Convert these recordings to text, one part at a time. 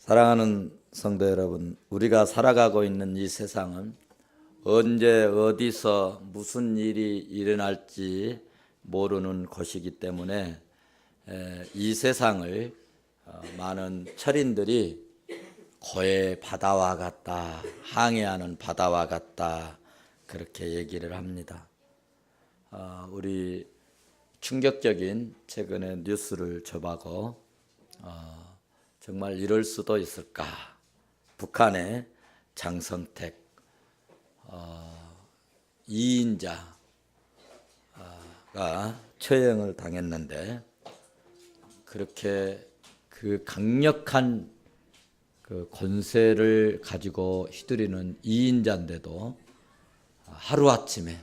사랑하는 성도 여러분, 우리가 살아가고 있는 이 세상은 언제 어디서 무슨 일이 일어날지 모르는 것이기 때문에 이 세상을 많은 철인들이 고해 바다와 같다, 항해하는 바다와 같다, 그렇게 얘기를 합니다. 우리 충격적인 최근의 뉴스를 접하고 정말 이럴 수도 있을까? 북한의 장성택 2인자가 처형을 당했는데, 그렇게 그 강력한 그 권세를 가지고 휘두르는 2인자인데도 하루아침에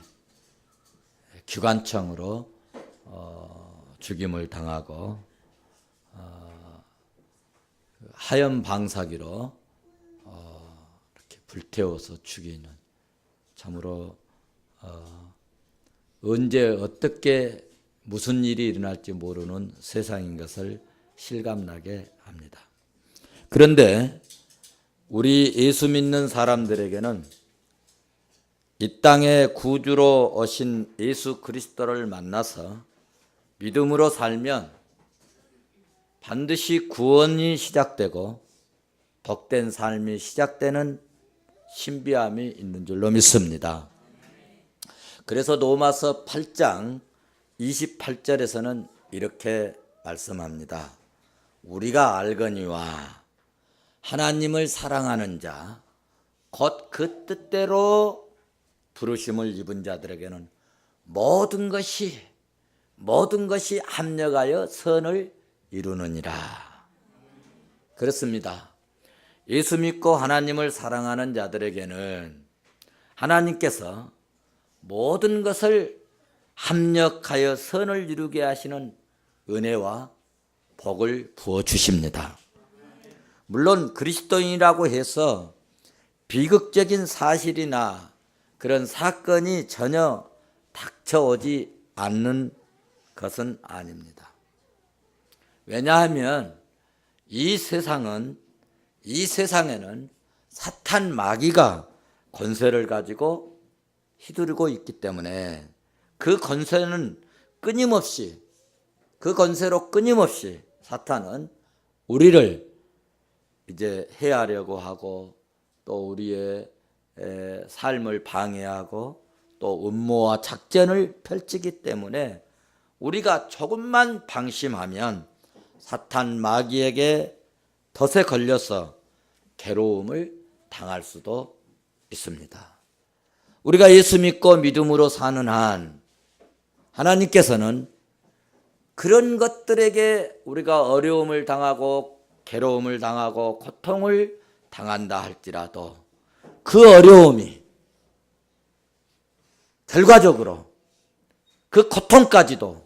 기관총으로 죽임을 당하고 하얀 방사기로 이렇게 불태워서 죽이는, 참으로 언제 어떻게 무슨 일이 일어날지 모르는 세상인 것을 실감나게 합니다. 그런데 우리 예수 믿는 사람들에게는 이 땅에 구주로 오신 예수 그리스도를 만나서 믿음으로 살면 반드시 구원이 시작되고 복된 삶이 시작되는 신비함이 있는 줄로 믿습니다. 그래서 로마서 8장 28절에서는 이렇게 말씀합니다. 우리가 알거니와 하나님을 사랑하는 자, 곧 그 뜻대로 부르심을 입은 자들에게는 모든 것이 합력하여 선을 이루느니라. 그렇습니다. 예수 믿고 하나님을 사랑하는 자들에게는 하나님께서 모든 것을 합력하여 선을 이루게 하시는 은혜와 복을 부어 주십니다. 물론 그리스도인이라고 해서 비극적인 사실이나 그런 사건이 전혀 닥쳐오지 않는 것은 아닙니다. 왜냐하면 이 세상에는 사탄 마귀가 권세를 가지고 휘두르고 있기 때문에 그 권세로 끊임없이 사탄은 우리를 이제 해하려고 하고, 또 우리의 삶을 방해하고 또 음모와 작전을 펼치기 때문에 우리가 조금만 방심하면 사탄 마귀에게 덫에 걸려서 괴로움을 당할 수도 있습니다. 우리가 예수 믿고 믿음으로 사는 한 하나님께서는 그런 것들에게 우리가 어려움을 당하고 괴로움을 당하고 고통을 당한다 할지라도 그 어려움이 결과적으로 그 고통까지도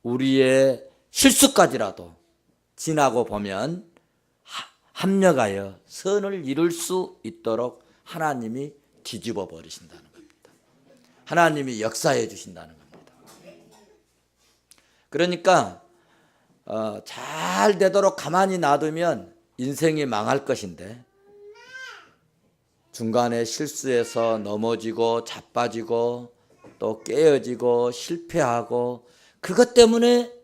우리의 실수까지라도 지나고 보면 합력하여 선을 이룰 수 있도록 하나님이 뒤집어 버리신다는 겁니다. 하나님이 역사해 주신다는 겁니다. 그러니까 잘 되도록 가만히 놔두면 인생이 망할 것인데, 중간에 실수해서 넘어지고 자빠지고 또 깨어지고 실패하고, 그것 때문에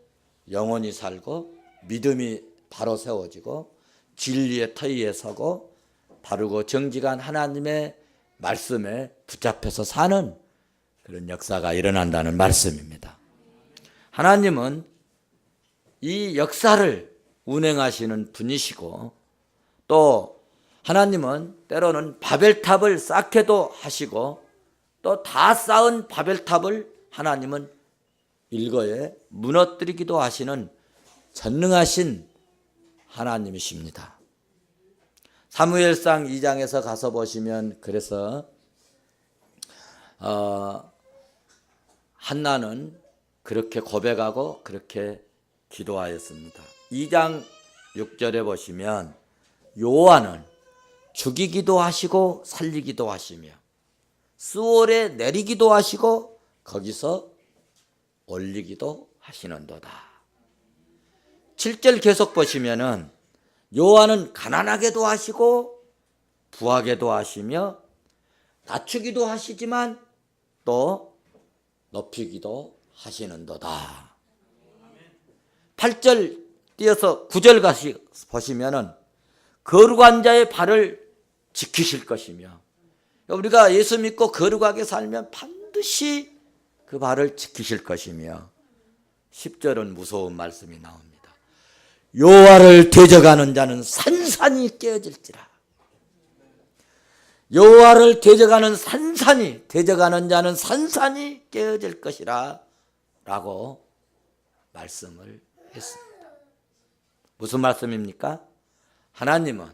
영혼이 살고 믿음이 바로 세워지고 진리의 터위에 서고 바르고 정직한 하나님의 말씀에 붙잡혀서 사는 그런 역사가 일어난다는 말씀입니다. 하나님은 이 역사를 운행하시는 분이시고, 또 하나님은 때로는 바벨탑을 쌓게도 하시고, 또 다 쌓은 바벨탑을 하나님은 일거에 무너뜨리기도 하시는 전능하신 하나님이십니다. 사무엘상 2장에서 가서 보시면, 그래서 한나는 그렇게 고백하고 그렇게 기도하였습니다. 2장 6절에 보시면 여호와는 죽이기도 하시고 살리기도 하시며 스올에 내리기도 하시고 거기서 올리기도 하시는도다. 7절 계속 보시면은 여호와는 가난하게도 하시고 부하게도 하시며 낮추기도 하시지만 또 높이기도 하시는도다. 8절 띄어서 9절 가시 보시면은 거룩한 자의 발을 지키실 것이며, 우리가 예수 믿고 거룩하게 살면 반드시 그 발을 지키실 것이며, 10절은 무서운 말씀이 나옵니다. 여호와를 대적하는 자는 산산이 깨어질지라. 여호와를 대적하는 자는 산산이 깨어질 것이라 라고 말씀을 했습니다. 무슨 말씀입니까? 하나님은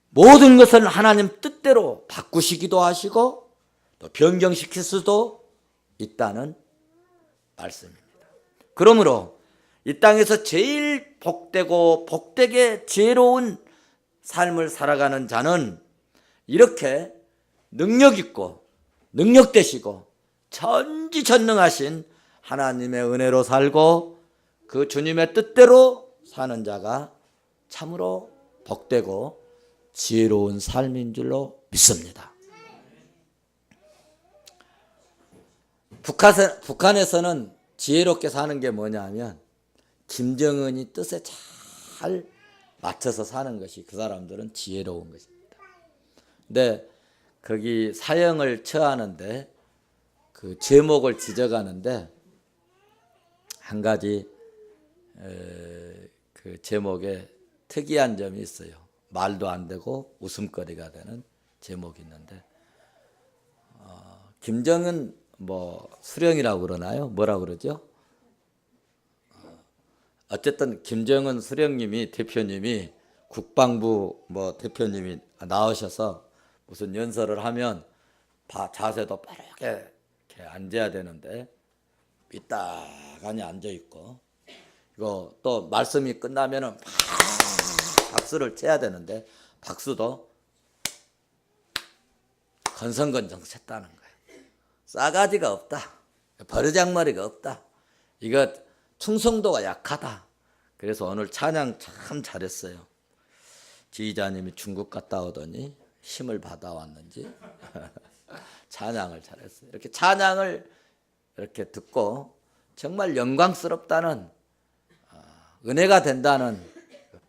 모든 것을 하나님 뜻대로 바꾸시기도 하시고 또 변경시킬 수도 있다는 말씀입니다. 그러므로 이 땅에서 제일 복되고 복되게 지혜로운 삶을 살아가는 자는 이렇게 능력있고 능력되시고 천지전능하신 하나님의 은혜로 살고 그 주님의 뜻대로 사는 자가 참으로 복되고 지혜로운 삶인 줄로 믿습니다. 북한에서는 지혜롭게 사는 게 뭐냐면 김정은이 뜻에 잘 맞춰서 사는 것이 그 사람들은 지혜로운 것입니다. 근데 거기 사형을 처하는데 그 제목을 지적하는데 한 가지 그 제목에 특이한 점이 있어요. 말도 안 되고 웃음거리가 되는 제목이 있는데 김정은 뭐 수령이라고 그러나요? 뭐라고 그러죠? 어쨌든 김정은 수령님이 대표님이 국방부 뭐 대표님이 나오셔서 무슨 연설을 하면 자세도 빠르게 이렇게 앉아야 되는데 삐딱하니 앉아 있고, 이거 또 말씀이 끝나면은 박수를 쳐야 되는데 박수도 건성건성 쳤다는 거예요. 싸가지가 없다. 버르장머리가 없다. 이거 충성도가 약하다. 그래서 오늘 찬양 참 잘했어요. 지휘자님이 중국 갔다 오더니 힘을 받아왔는지 찬양을 잘했어요. 이렇게 찬양을 이렇게 듣고 정말 영광스럽다는 은혜가 된다는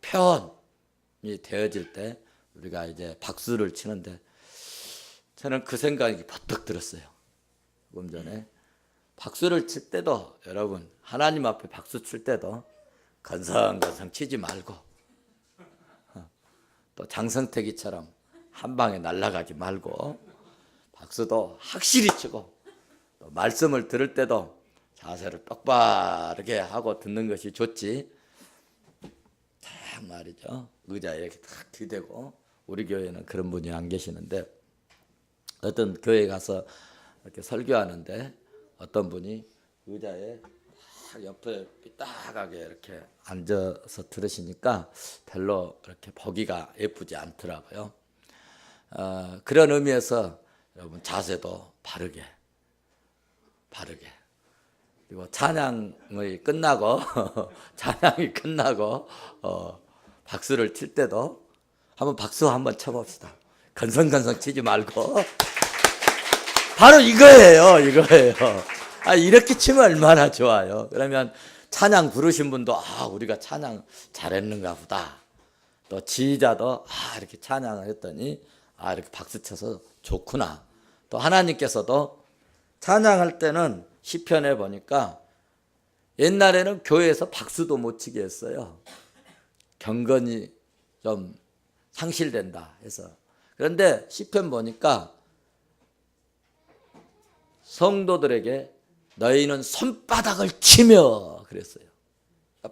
표현이 되어질 때 우리가 이제 박수를 치는데 저는 그 생각이 버뜩 들었어요. 조금 전에 박수를 칠 때도 여러분 하나님 앞에 박수 칠 때도 건성건성 치지 말고 또 장성택이처럼 한 방에 날아가지 말고 박수도 확실히 치고 또 말씀을 들을 때도 자세를 똑바르게 하고 듣는 것이 좋지. 딱 말이죠. 의자에 이렇게 딱 기대고, 우리 교회는 그런 분이 안 계시는데 어떤 교회 가서 이렇게 설교하는데 어떤 분이 의자에 딱 옆에 삐딱하게 이렇게 앉아서 들으시니까 별로 이렇게 보기가 예쁘지 않더라고요. 그런 의미에서 여러분 자세도 바르게 그리고 찬양이 끝나고 박수를 칠 때도 한번 박수 한번 쳐봅시다. 건성건성 치지 말고 바로 이거예요. 이렇게 치면 얼마나 좋아요. 그러면 찬양 부르신 분도 우리가 찬양 잘했는가 보다. 또 지휘자도 이렇게 찬양을 했더니 이렇게 박수 쳐서 좋구나. 또 하나님께서도 찬양할 때는 시편에 보니까 옛날에는 교회에서 박수도 못 치게 했어요. 경건이 좀 상실된다 해서. 그런데 시편 보니까 성도들에게 너희는 손바닥을 치며 그랬어요.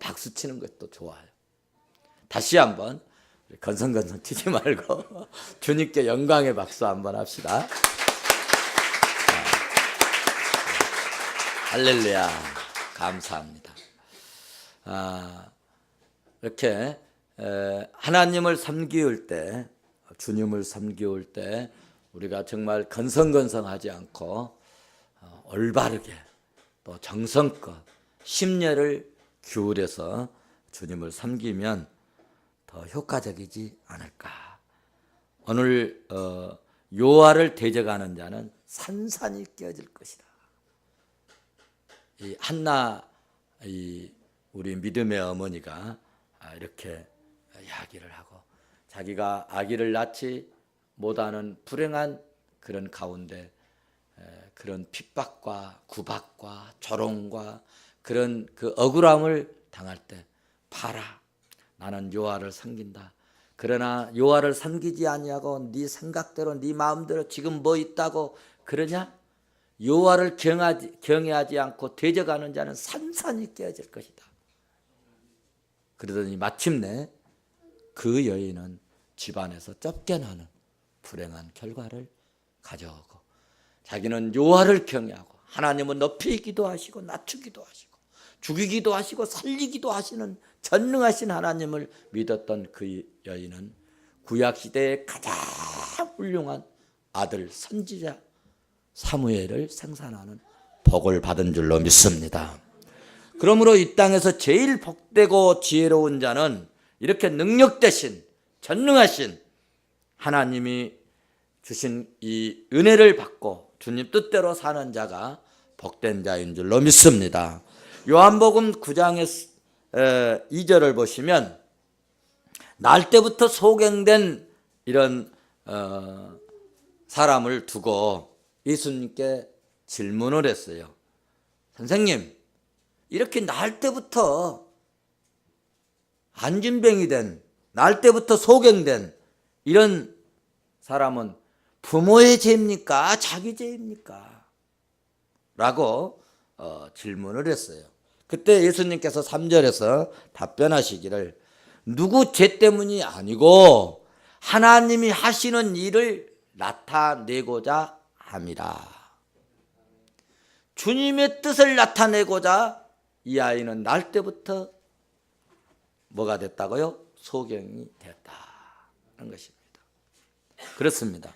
박수 치는 것도 좋아요. 다시 한번 건성건성 치지 말고 주님께 영광의 박수 한번 합시다. 할렐루야. 감사합니다. 이렇게 하나님을 섬기울 때, 주님을 섬기울 때 우리가 정말 건성건성하지 않고 올바르게 또 정성껏 심려를 기울여서 주님을 섬기면 효과적이지 않을까. 오늘 요한을 대적하는 자는 산산이 깨어질 것이다. 이 한나 우리 믿음의 어머니가 이렇게 이야기를 하고 자기가 아기를 낳지 못하는 불행한 그런 가운데 그런 핍박과 구박과 조롱과 그런 그 억울함을 당할 때 봐라, 나는 여호와를 섬긴다. 그러나 여호와를 섬기지 아니하고 네 생각대로 네 마음대로 지금 뭐 있다고 그러냐? 여호와를 경외하지 않고 대적하는 자는 산산이 깨어질 것이다. 그러더니 마침내 그 여인은 집안에서 쫓겨나는 불행한 결과를 가져오고 자기는 여호와를 경외하고 하나님은 높이 기도하시고 낮추기도 하시고 죽이기도 하시고 살리기도 하시는 전능하신 하나님을 믿었던 그 여인은 구약시대의 가장 훌륭한 아들 선지자 사무엘을 생산하는 복을 받은 줄로 믿습니다. 그러므로 이 땅에서 제일 복되고 지혜로운 자는 이렇게 능력 대신 전능하신 하나님이 주신 이 은혜를 받고 주님 뜻대로 사는 자가 복된 자인 줄로 믿습니다. 요한복음 9장의 2절을 보시면 날 때부터 소경된 이런 사람을 두고 예수님께 질문을 했어요. 선생님, 이렇게 날 때부터 안진병이 된, 날 때부터 소경된 이런 사람은 부모의 죄입니까? 자기 죄입니까? 라고 질문을 했어요. 그때 예수님께서 3절에서 답변하시기를 누구 죄 때문이 아니고 하나님이 하시는 일을 나타내고자 함이라. 주님의 뜻을 나타내고자 이 아이는 날 때부터 뭐가 됐다고요? 소경이 되었다는 것입니다. 그렇습니다.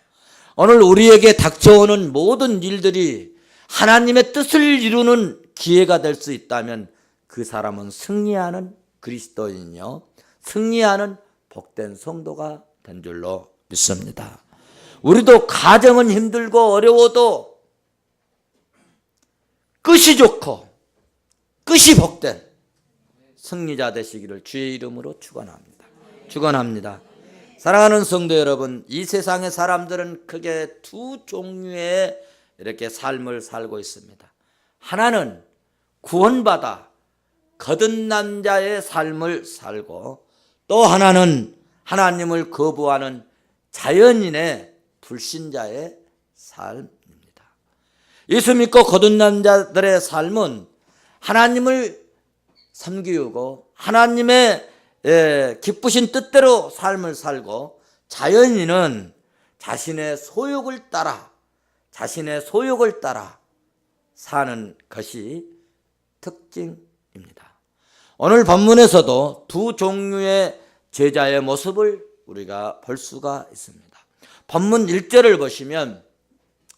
오늘 우리에게 닥쳐오는 모든 일들이 하나님의 뜻을 이루는 기회가 될 수 있다면 그 사람은 승리하는 그리스도인이요 승리하는 복된 성도가 된 줄로 믿습니다. 우리도 가정은 힘들고 어려워도 끝이 좋고 끝이 복된 승리자 되시기를 주의 이름으로 축원합니다. 축원합니다. 사랑하는 성도 여러분, 이 세상의 사람들은 크게 두 종류의 이렇게 삶을 살고 있습니다. 하나는 구원받아 거듭난 자의 삶을 살고 또 하나는 하나님을 거부하는 자연인의 불신자의 삶입니다. 예수 믿고 거듭난 자들의 삶은 하나님을 섬기고 하나님의 기쁘신 뜻대로 삶을 살고 자연인은 자신의 소욕을 따라 사는 것이 특징입니다. 오늘 본문에서도 두 종류의 제자의 모습을 우리가 볼 수가 있습니다. 본문 1절을 보시면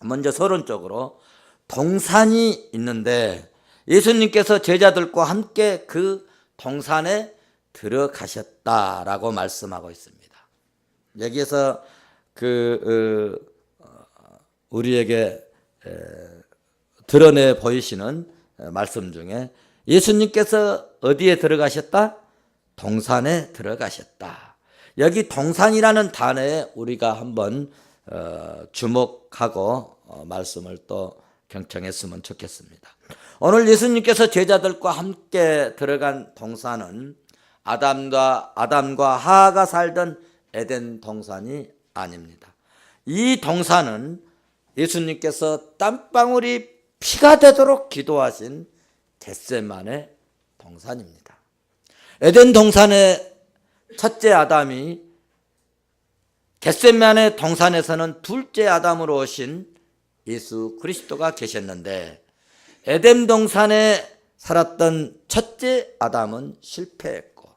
먼저 서론적으로 동산이 있는데 예수님께서 제자들과 함께 그 동산에 들어가셨다라고 말씀하고 있습니다. 여기에서 우리에게 드러내 보이시는 말씀 중에 예수님께서 어디에 들어가셨다? 동산에 들어가셨다. 여기 동산이라는 단어에 우리가 한번 주목하고 말씀을 또 경청했으면 좋겠습니다. 오늘 예수님께서 제자들과 함께 들어간 동산은 아담과 하하가 살던 에덴 동산이 아닙니다. 이 동산은 예수님께서 땀방울이 피가 되도록 기도하신 겟세마네 동산입니다. 에덴 동산의 첫째 아담이 겟세마네 동산에서는 둘째 아담으로 오신 예수 그리스도가 계셨는데 에덴 동산에 살았던 첫째 아담은 실패했고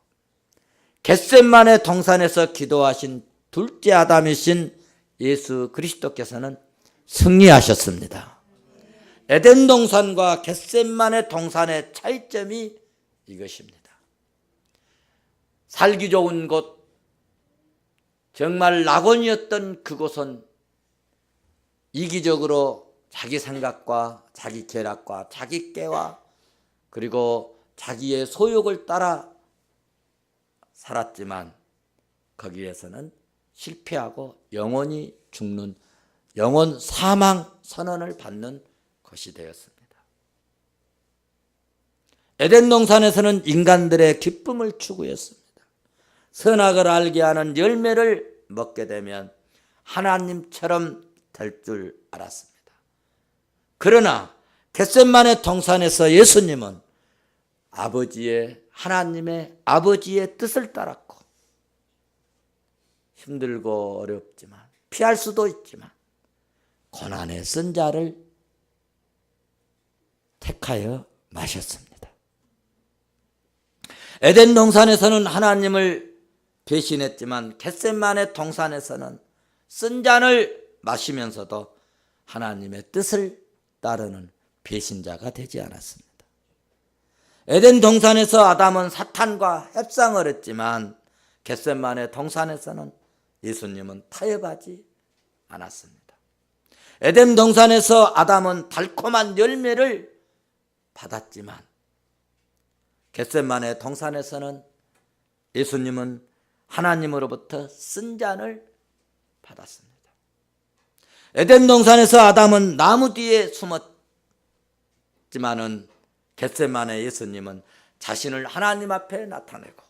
겟세마네 동산에서 기도하신 둘째 아담이신 예수 그리스도께서는 승리하셨습니다. 에덴 동산과 겟세마네 동산의 차이점이 이것입니다. 살기 좋은 곳, 정말 낙원이었던 그곳은 이기적으로 자기 생각과 자기 쾌락과 자기 깨와 그리고 자기의 소욕을 따라 살았지만 거기에서는 실패하고 영원히 죽는 영원 사망 선언을 받는 것이 되었습니다. 에덴 동산에서는 인간들의 기쁨을 추구했습니다. 선악을 알게 하는 열매를 먹게 되면 하나님처럼 될 줄 알았습니다. 그러나 겟셋마네 동산에서 예수님은 하나님의 아버지의 뜻을 따랐고 힘들고 어렵지만 피할 수도 있지만 고난의 쓴 자를 택하여 마셨습니다. 에덴 동산에서는 하나님을 배신했지만 겟셋마네 동산에서는 쓴 잔을 마시면서도 하나님의 뜻을 따르는 배신자가 되지 않았습니다. 에덴 동산에서 아담은 사탄과 협상을 했지만 겟셋마네 동산에서는 예수님은 타협하지 않았습니다. 에덴 동산에서 아담은 달콤한 열매를 받았지만 겟셋마네 동산에서는 예수님은 하나님으로부터 쓴 잔을 받았습니다. 에덴 동산에서 아담은 나무 뒤에 숨었지만은 겟셋마네 예수님은 자신을 하나님 앞에 나타내고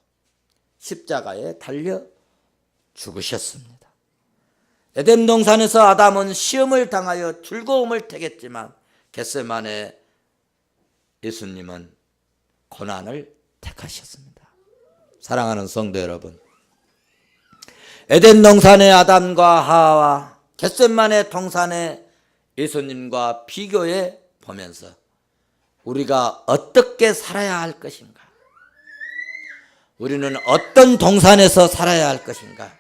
십자가에 달려 죽으셨습니다. 에덴 동산에서 아담은 시험을 당하여 즐거움을 택했지만 겟셋마네 예수님은 고난을 택하셨습니다. 사랑하는 성도 여러분, 에덴 동산의 아담과 하와 겟셋마네 동산의 예수님과 비교해 보면서 우리가 어떻게 살아야 할 것인가? 우리는 어떤 동산에서 살아야 할 것인가?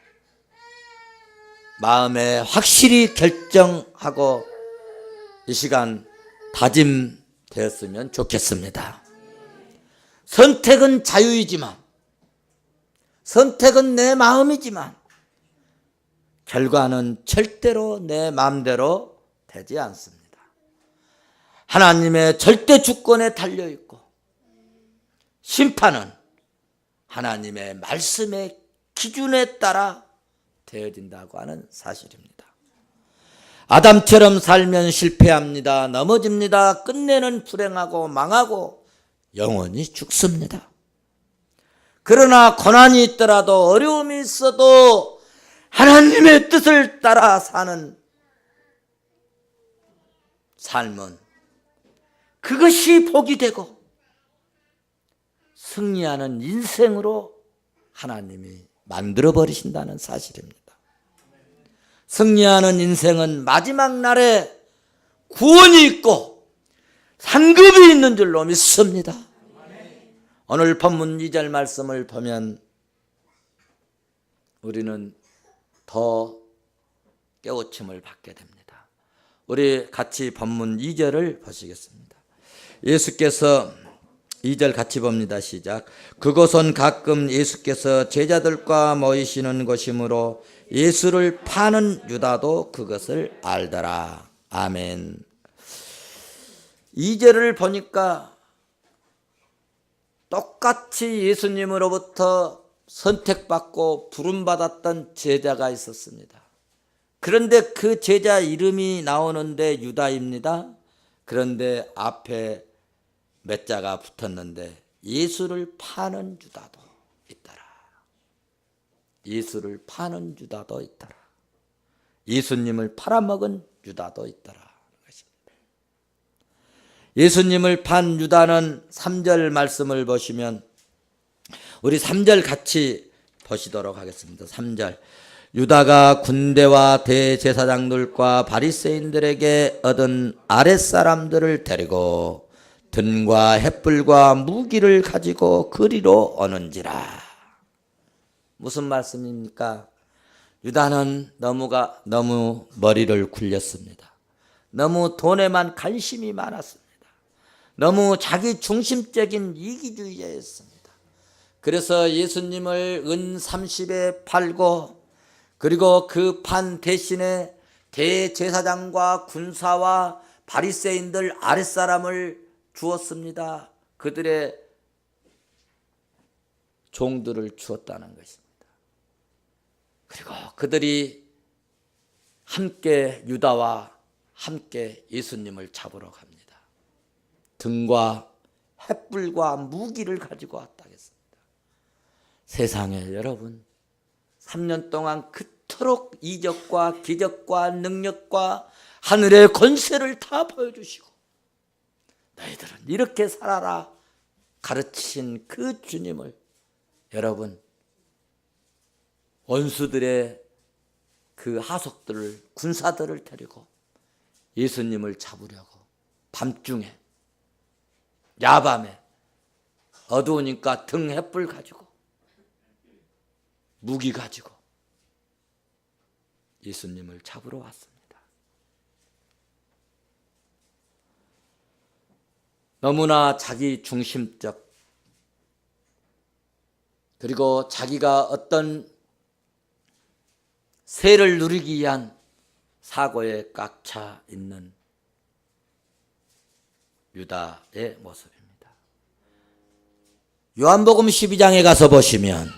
마음에 확실히 결정하고 이 시간 다짐되었으면 좋겠습니다. 선택은 자유이지만, 선택은 내 마음이지만 결과는 절대로 내 마음대로 되지 않습니다. 하나님의 절대 주권에 달려있고 심판은 하나님의 말씀의 기준에 따라 되어진다고 하는 사실입니다. 아담처럼 살면 실패합니다. 넘어집니다. 끝내는 불행하고 망하고 영원히 죽습니다. 그러나 고난이 있더라도 어려움이 있어도 하나님의 뜻을 따라 사는 삶은 그것이 복이 되고 승리하는 인생으로 하나님이 만들어버리신다는 사실입니다. 승리하는 인생은 마지막 날에 구원이 있고 상급이 있는 줄로 믿습니다. 오늘 본문 2절 말씀을 보면 우리는 더 깨우침을 받게 됩니다. 우리 같이 본문 2절을 보시겠습니다. 예수께서 2절 같이 봅니다. 시작. 그곳은 가끔 예수께서 제자들과 모이시는 곳이므로 예수를 파는 유다도 그것을 알더라. 아멘. 2절을 보니까 똑같이 예수님으로부터 선택받고 부름받았던 제자가 있었습니다. 그런데 그 제자 이름이 나오는데 유다입니다. 그런데 앞에 몇 자가 붙었는데 예수를 파는 유다도 있더라. 예수를 파는 유다도 있더라. 예수님을 팔아먹은 유다도 있더라. 예수님을 판 유다는 3절 말씀을 보시면 우리 3절 같이 보시도록 하겠습니다. 3절. 유다가 군대와 대제사장들과 바리새인들에게 얻은 아랫사람들을 데리고 등과 횃불과 무기를 가지고 그리로 오는지라. 무슨 말씀입니까? 유다는 너무 머리를 굴렸습니다. 너무 돈에만 관심이 많았습니다. 너무 자기 중심적인 이기주의자였습니다. 그래서 예수님을 은 30에 팔고 그리고 그 판 대신에 대제사장과 군사와 바리새인들 아랫사람을 주었습니다. 그들의 종들을 주었다는 것입니다. 그리고 그들이 함께 유다와 함께 예수님을 잡으러 갑니다. 등과 횃불과 무기를 가지고 왔다 했습니다. 세상에 여러분, 3년 동안 그토록 이적과 기적과 능력과 하늘의 권세를 다 보여주시고 너희들은 이렇게 살아라 가르치신 그 주님을 여러분, 원수들의 그 하속들을, 군사들을 데리고 예수님을 잡으려고 밤중에, 야밤에, 어두우니까 등 횃불 가지고 무기 가지고 예수님을 잡으러 왔습니다. 너무나 자기 중심적, 그리고 자기가 어떤 세를 누리기 위한 사고에 꽉 차 있는 유다의 모습입니다. 요한복음 12장에 가서 보시면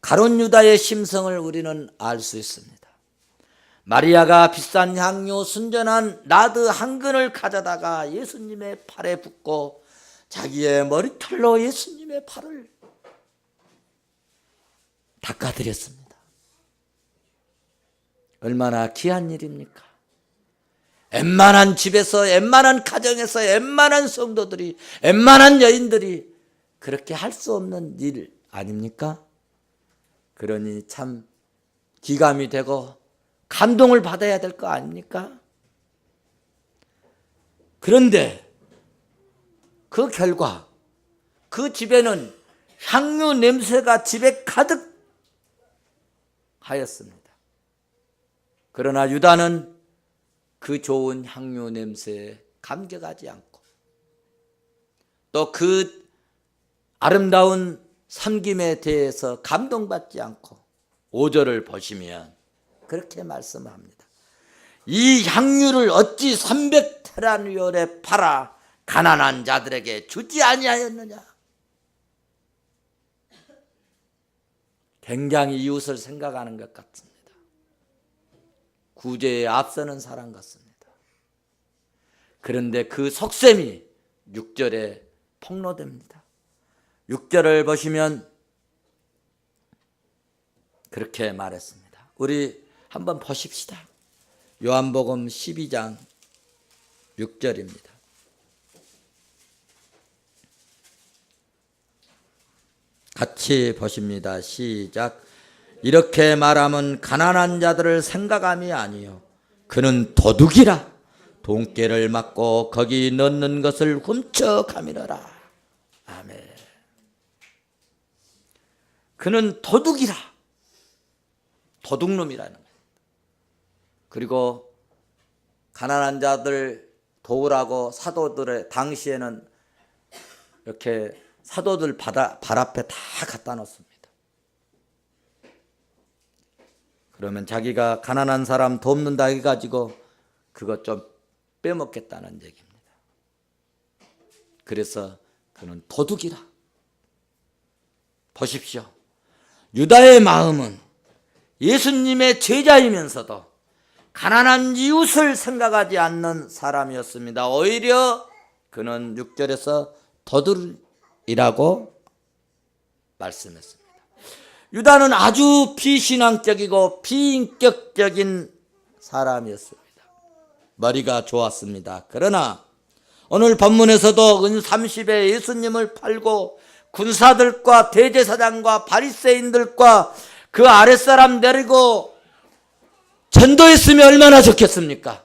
가룟 유다의 심성을 우리는 알 수 있습니다. 마리아가 비싼 향료 순전한 나드 한 근을 가져다가 예수님의 팔에 붓고 자기의 머리털로 예수님의 팔을 닦아드렸습니다. 얼마나 귀한 일입니까? 웬만한 집에서, 웬만한 가정에서, 웬만한 성도들이, 웬만한 여인들이 그렇게 할 수 없는 일 아닙니까? 그러니 참 기감이 되고 감동을 받아야 될 거 아닙니까? 그런데 그 결과 그 집에는 향유 냄새가 집에 가득 하였습니다. 그러나 유다는 그 좋은 향유 냄새에 감격하지 않고 또 그 아름다운 섬김에 대해서 감동받지 않고 5절을 보시면 그렇게 말씀합니다. 이 향유를 어찌 300테라니올에 팔아 가난한 자들에게 주지 아니하였느냐. 굉장히 이웃을 생각하는 것 같습니다. 구제에 앞서는 사람 같습니다. 그런데 그 속셈이 6절에 폭로됩니다. 6절을 보시면 그렇게 말했습니다. 우리 한번 보십시다. 요한복음 12장 6절입니다. 같이 보십니다. 시작. 이렇게 말하면 가난한 자들을 생각함이 아니요 그는 도둑이라 돈깨를 맞고 거기 넣는 것을 훔쳐가미러라. 아멘. 그는 도둑이라, 도둑놈이라는 거예요. 그리고 가난한 자들 도우라고 사도들의 당시에는 이렇게 사도들 발 앞에 다 갖다 놓습니다. 그러면 자기가 가난한 사람 돕는다 해가지고 그것 좀 빼먹겠다는 얘기입니다. 그래서 그는 도둑이라. 보십시오. 유다의 마음은 예수님의 제자이면서도 가난한 이웃을 생각하지 않는 사람이었습니다. 오히려 그는 6절에서 도둑이라고 말씀했습니다. 유다는 아주 비신앙적이고 비인격적인 사람이었습니다. 머리가 좋았습니다. 그러나 오늘 본문에서도 은 30에 예수님을 팔고 군사들과 대제사장과 바리새인들과 그 아랫사람 내리고 전도했으면 얼마나 좋겠습니까?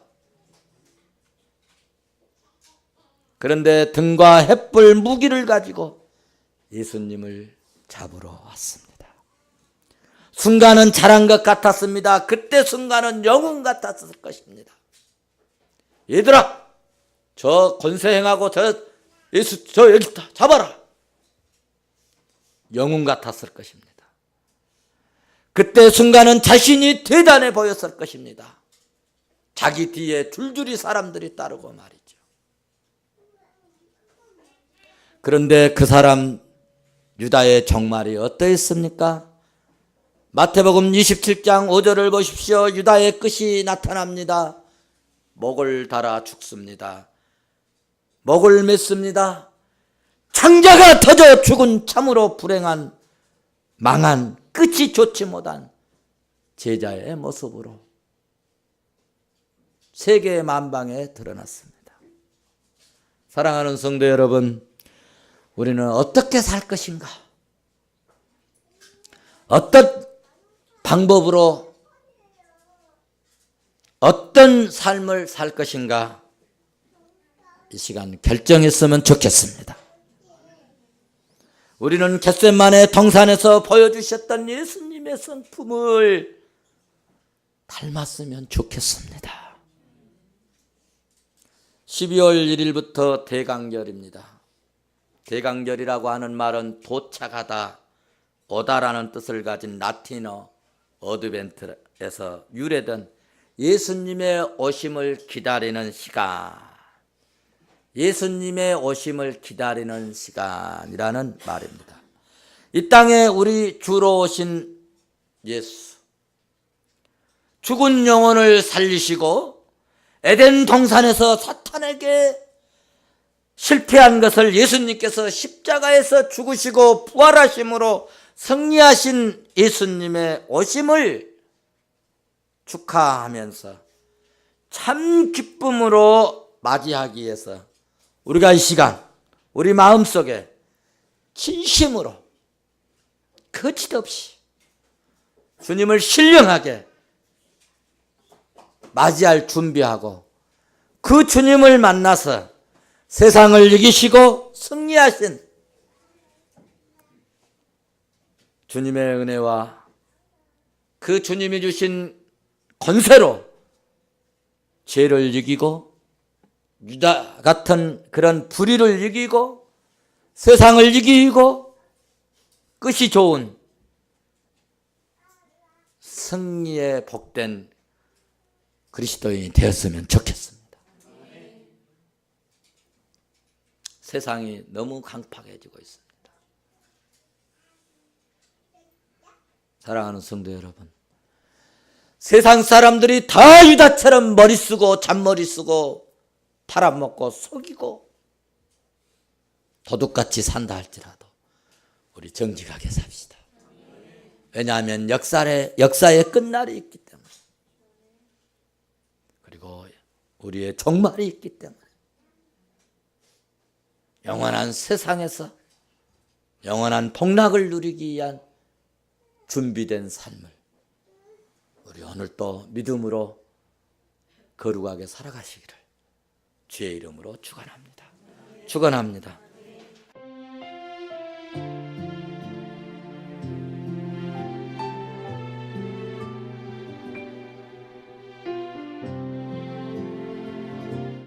그런데 등과 횃불 무기를 가지고 예수님을 잡으러 왔습니다. 순간은 잘한 것 같았습니다. 그때 순간은 영웅 같았을 것입니다. 얘들아, 저 권세행하고 저 예수 저 여기 있다, 잡아라. 영웅 같았을 것입니다. 그때 순간은 자신이 대단해 보였을 것입니다. 자기 뒤에 줄줄이 사람들이 따르고 말이죠. 그런데 그 사람 유다의 종말이 어떠했습니까? 마태복음 27장 5절을 보십시오. 유다의 끝이 나타납니다. 목을 달아 죽습니다. 목을 맺습니다. 창자가 터져 죽은 참으로 불행한 망한 끝이 좋지 못한 제자의 모습으로 세계 만방에 드러났습니다. 사랑하는 성도 여러분, 우리는 어떻게 살 것인가? 어떤 방법으로 어떤 삶을 살 것인가? 이 시간 결정했으면 좋겠습니다. 우리는 겟세마네 동산에서 보여주셨던 예수님의 성품을 닮았으면 좋겠습니다. 12월 1일부터 대강절입니다. 대강절이라고 하는 말은 도착하다, 오다라는 뜻을 가진 라틴어 어드벤트에서 유래된 예수님의 오심을 기다리는 시간, 예수님의 오심을 기다리는 시간이라는 말입니다. 이 땅에 우리 주로 오신 예수, 죽은 영혼을 살리시고 에덴 동산에서 사탄에게 실패한 것을 예수님께서 십자가에서 죽으시고 부활하심으로 승리하신 예수님의 오심을 축하하면서 참 기쁨으로 맞이하기 위해서 우리가 이 시간 우리 마음속에 진심으로 거짓없이 주님을 신령하게 맞이할 준비하고 그 주님을 만나서 세상을 이기시고 승리하신 주님의 은혜와 그 주님이 주신 권세로 죄를 이기고 유다 같은 그런 불의를 이기고 세상을 이기고 끝이 좋은 승리에 복된 그리스도인이 되었으면 좋겠습니다. 세상이 너무 강팍해지고 있습니다. 사랑하는 성도 여러분, 세상 사람들이 다 유다처럼 머리 쓰고 잔머리 쓰고 팔아먹고 속이고 도둑같이 산다 할지라도 우리 정직하게 삽시다. 왜냐하면 역사의 끝날이 있기 때문에, 그리고 우리의 종말이 있기 때문에 영원한 세상에서 영원한 복락을 누리기 위한 준비된 삶을 우리 오늘 또 믿음으로 거룩하게 살아가시기를 주의 이름으로 축원합니다. 축원합니다.